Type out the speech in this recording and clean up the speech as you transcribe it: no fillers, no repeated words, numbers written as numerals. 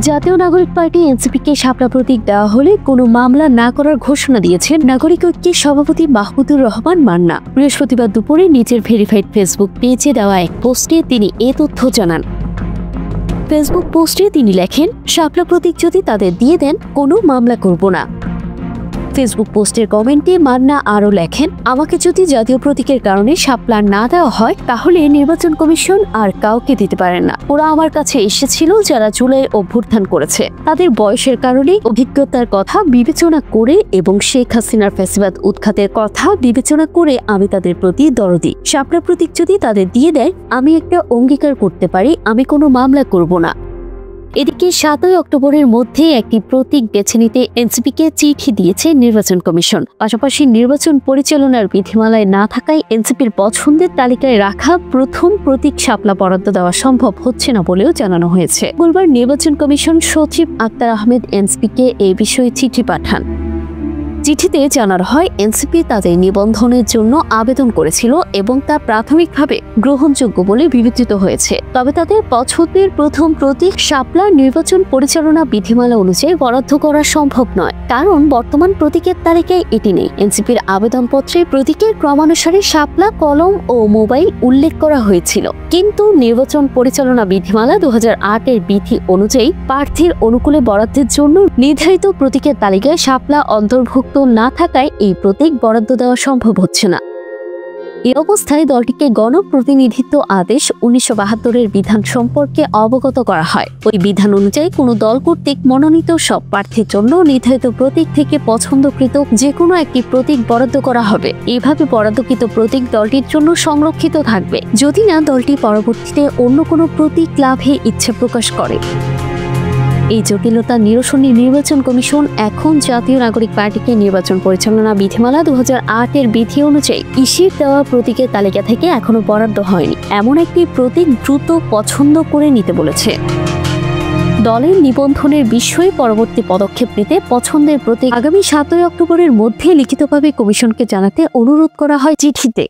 জাতীয় নাগরিক পার্টি এনসিপিকে শাপলা প্রতীক দেওয়া হলে কোনো মামলা না করার ঘোষণা দিয়েছেন নাগরিক ঐক্যের সভাপতি মাহমুদুর রহমান মান্না। বৃহস্পতিবার দুপুরে নিজের ভেরিফাইড ফেসবুক পেজে দেওয়া এক পোস্টে তিনি এ তথ্য জানান। ফেসবুক পোস্টে তিনি লেখেন, শাপলা প্রতীক যদি তাদের দিয়ে দেন কোনো মামলা করব না। ফেসবুক পোস্টের কমেন্টে মান্না আরও লেখেন, আমাকে যদি জাতীয় প্রতীকের কারণে শাপলা না দেওয়া হয় তাহলে নির্বাচন কমিশন আর কাউকে দিতে পারেন না। ওরা আমার কাছে এসেছিল যারা জুলাই অভ্যুত্থান করেছে, তাদের বয়সের কারণে অভিজ্ঞতার কথা বিবেচনা করে এবং শেখ হাসিনার ফ্যাসিবাদ উৎখাতের কথা বিবেচনা করে আমি তাদের প্রতি দরদি। শাপলা প্রতীক যদি তাদের দিয়ে দেয় আমি একটা অঙ্গীকার করতে পারি আমি কোনো মামলা করব না। এদিকে 7 অক্টোবরের মধ্যে একটি প্রতীক বেছে নিতে এনসিপিকে চিঠি দিয়েছে নির্বাচন কমিশন। পাশাপাশি নির্বাচন পরিচালনার বিধিমালায় না থাকায় এনসিপির পছন্দের তালিকায় রাখা প্রথম প্রতীক শাপলা বরাদ্দ দেওয়া সম্ভব হচ্ছে না বলেও জানানো হয়েছে। মঙ্গলবার নির্বাচন কমিশন সচিব আক্তার আহমেদ এনসিপিকে এই বিষয়ে চিঠি পাঠান। চিঠিতে জানানো হয় এনসিপি তাদের নিবন্ধনের জন্য আবেদন করেছিল এবং তা প্রাথমিকভাবে গ্রহণযোগ্য বলে বিবেচিত হয়েছে। তবে তাদের পছন্দের প্রথম প্রতীক শাপলা নির্বাচন পরিচালনা বিধিমালা অনুযায়ী বরাদ্দ করা সম্ভব নয়, কারণ বর্তমান প্রতীকের তালিকায় এটি নেই। এনসিপির আবেদনপত্রে প্রতীকের ক্রমানুসারে শাপলা, কলম ও মোবাইল উল্লেখ করা হয়েছিল, কিন্তু নির্বাচন পরিচালনা বিধিমালা 2008-এর বিধি অনুযায়ী প্রার্থীর অনুকূলে বরাদ্দের জন্য নির্ধারিত প্রতীকের তালিকায় শাপলা অন্তর্ভুক্ত না থাকায় এই প্রতীক বরাদ্দ দেওয়া সম্ভব হচ্ছে না। এই অবস্থায় দলটিকে গণপ্রতিনিধিত্ব আদেশ 1972-এর বিধান সম্পর্কে অবগত করা হয়। ওই বিধান অনুযায়ী কোনো দল কর্তৃক মনোনীত সব প্রার্থীর জন্য নির্ধারিত প্রতীক থেকে পছন্দকৃত যে কোনো একটি প্রতীক বরাদ্দ করা হবে। এভাবে বরাদ্দকৃত প্রতীক দলটির জন্য সংরক্ষিত থাকবে, যদি না দলটি পরবর্তীতে অন্য কোনো প্রতীক লাভে ইচ্ছে প্রকাশ করে। এই জটিলতা নিরসনে নির্বাচন কমিশন এখন জাতীয় নাগরিক পার্টিকে নির্বাচন পরিচালনা বিধিমালা 2008-এর বিধি অনুযায়ী ইসির দেওয়া প্রতীকের তালিকা থেকে এখনো বরাদ্দ হয়নি এমন একটি প্রতীক দ্রুত পছন্দ করে নিতে বলেছে। দলের নিবন্ধনের বিষয়ে পরবর্তী পদক্ষেপ নিতে পছন্দের প্রতীক আগামী 7 অক্টোবরের মধ্যে লিখিতভাবে কমিশনকে জানাতে অনুরোধ করা হয় চিঠিতে।